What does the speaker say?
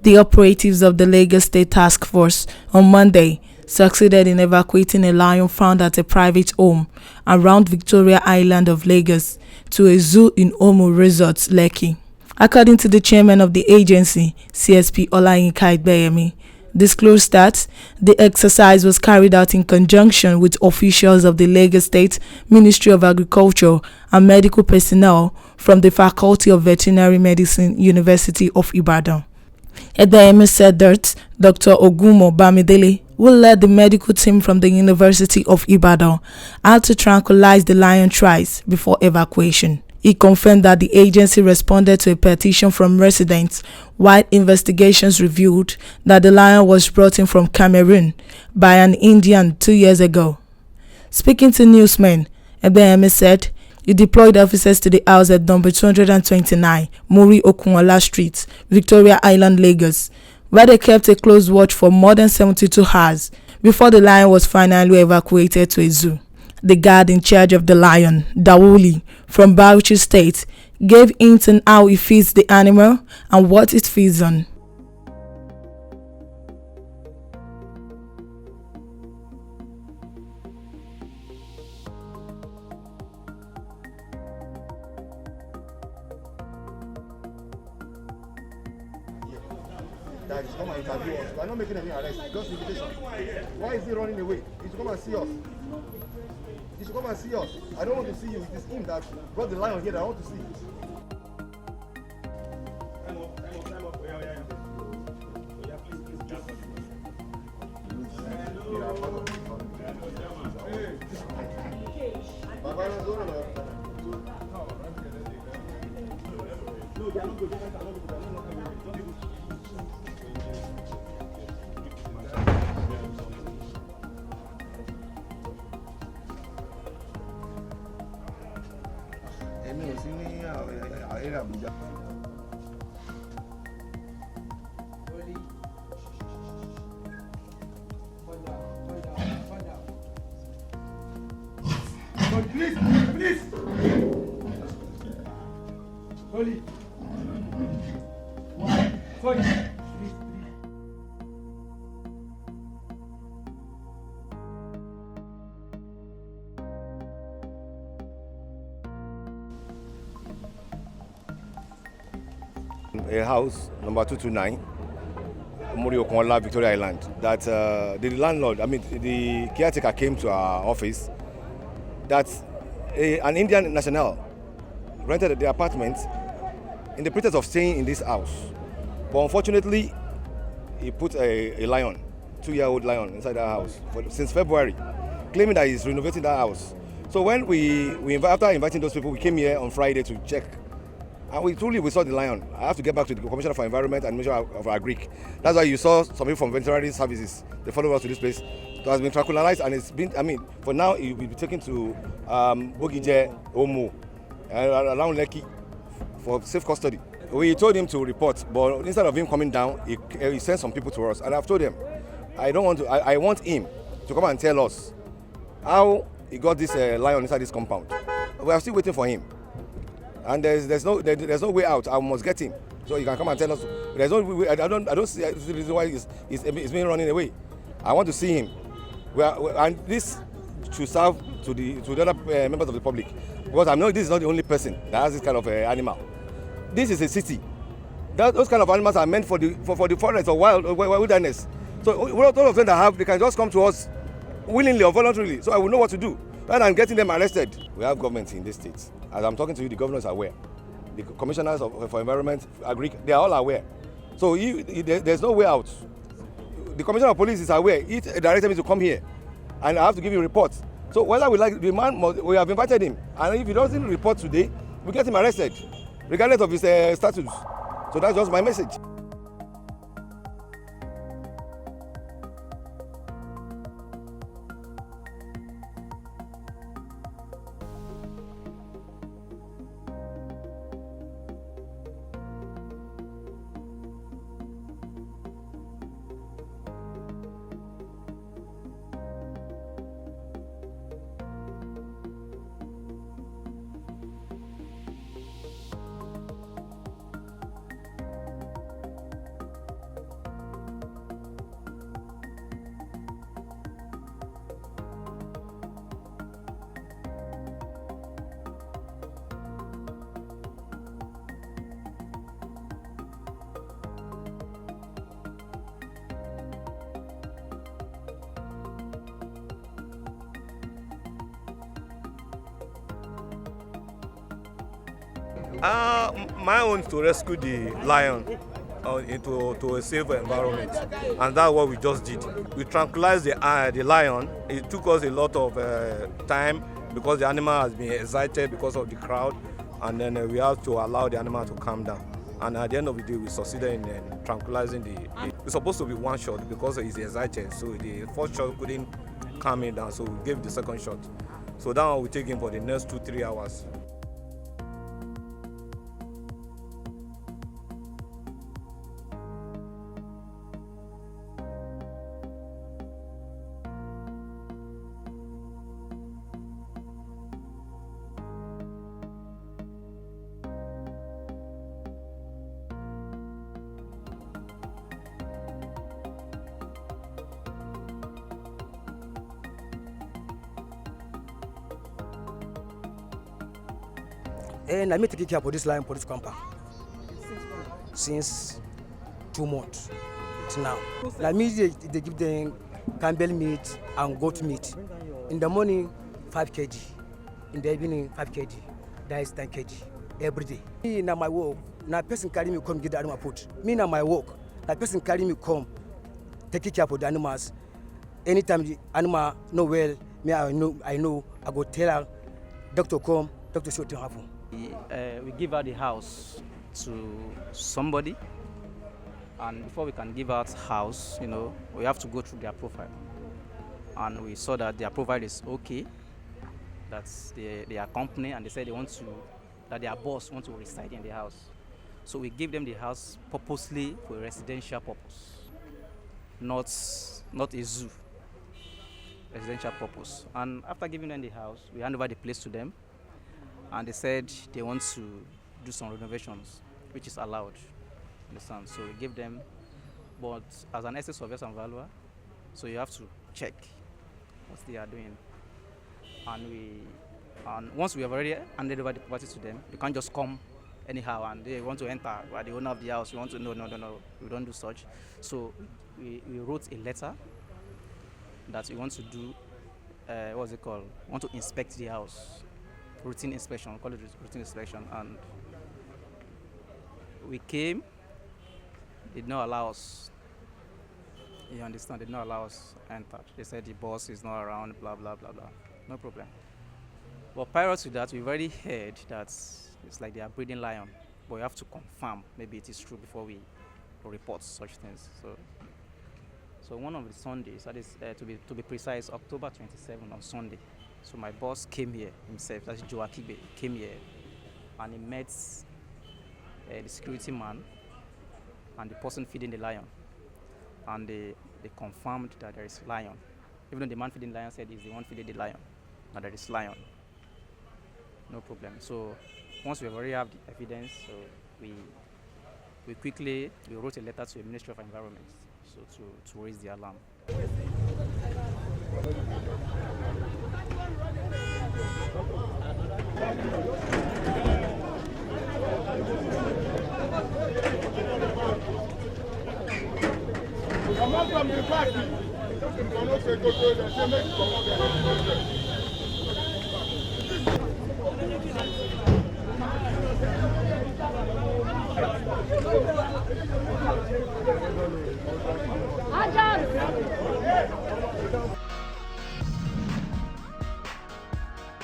The operatives of the Lagos State Task Force on Monday succeeded in evacuating a lion found at a private home around Victoria Island of Lagos to a zoo in Omu Resort, Lekki. According to the chairman of the agency, CSP Olayinka Igbeyemi, disclosed that the exercise was carried out in conjunction with officials of the Lagos State Ministry of Agriculture and medical personnel from the Faculty of Veterinary Medicine, University of Ibadan. Igbeyemi said that Dr. Ogumo Bamidele, who led the medical team from the University of Ibadan, had to tranquilize the lion twice before evacuation. He confirmed that the agency responded to a petition from residents, while investigations revealed that the lion was brought in from Cameroon by an Indian 2 years ago. Speaking to newsmen, Igbeyemi said he deployed officers to the house at number 229 Muri Okunlola Street, Victoria Island, Lagos, where they kept a close watch for more than 72 hours before the lion was finally evacuated to a zoo. The guard in charge of the lion, Dawuli, from Bauchi State, gave hints on how he feeds the animal and what it feeds on. That is come and interview us. We are not making any arrest, just invitation. Why is he running away? He should come and see us. He should come and see us. I don't want to see you. It is him that brought the lion here that I want to see. Please. Holy. A house number 229, Muri Okunlola, Victoria Island. That the landlord, the caretaker came to our office. That an Indian national rented the apartment in the pretext of staying in this house. But unfortunately, he put a lion, 2-year-old lion, inside that house since February, claiming that he's renovating that house. So when after inviting those people, we came here on Friday to check. And we saw the lion. I have to get back to the Commissioner for Environment and Ministry of Agric. That's why you saw some people from veterinary services. They followed us to this place. It has been tranquilized, and it's been, for now, it will be taken to Bogije, Omu, around Lekki for safe custody. We told him to report, but instead of him coming down, he sent some people to us. And I've told him, I want him to come and tell us how he got this lion inside this compound. We are still waiting for him. And there's no way out. I must get him, so he can come and tell us. There's no way. I don't see the reason why he's been running away. I want to see him. And this should serve to the other members of the public, because I know this is not the only person that has this kind of animal. This is a city. Those kind of animals are meant for the forest or wilderness. So all of them that have, they can just come to us willingly or voluntarily. So I will know what to do rather than getting them arrested. We have government in this state. As I'm talking to you, the governors are aware. The commissioners for environment, agric, they are all aware. So there's no way out. The commissioner of police is aware. He directed me to come here, and I have to give you a report. So whether we like the man, we have invited him, and if he doesn't report today, we get him arrested, regardless of his status. So that's just my message. My own is to rescue the lion into to a safe environment, and that's what we just did. We tranquilized the lion. It took us a lot of time because the animal has been excited because of the crowd, and then we have to allow the animal to calm down. And at the end of the day, we succeeded in tranquilizing the. It's supposed to be one shot because he's excited, so the first shot couldn't calm him down, so we gave the second shot. So that one we take him for the next 2-3 hours. And I made taking care for this lion for this compound since 2 months to now. Like me, they give them Campbell meat and goat meat. In the morning, 5 kg. In the evening, 5 kg. That is 10 kg every day. Me now my work, now person carry me come get the animal food. Me now my work, now person carry me come take care for the animals. Anytime the animal no well, me I know I go tell her, doctor come, doctor show to happen. We give out the house to somebody, and before we can give out house, we have to go through their profile, and we saw that their profile is okay. That's their company, and they said that their boss wants to reside in the house. So we give them the house purposely for a residential purpose, not a zoo. Residential purpose. And after giving them the house, we hand over the place to them. And they said they want to do some renovations, which is allowed. Understand? So we give them, but as an estate surveyor and valuer, so you have to check what they are doing. And once we have already handed over the property to them, you can't just come anyhow and they want to enter. We are the owner of the house. We want to no, we don't do such. So we wrote a letter that we want to do, what's it called? We want to inspect the house. Routine inspection, we call it routine inspection, and we came, they did not allow us, you understand, they did not allow us enter. They said the boss is not around, blah, blah, blah, blah, no problem. But prior to that, we've already heard that it's like they are breeding lion, but we have to confirm maybe it is true before we report such things. So one of the Sundays, that is to be precise, October 27 on Sunday. So my boss came here himself, that's Joe Akibe, came here and he met the security man and the person feeding the lion. And they confirmed that there is lion. Even though the man feeding the lion said he's the one feeding the lion, that there is lion. No problem. So once we already have the evidence, so we quickly wrote a letter to the Ministry of Environment so to raise the alarm.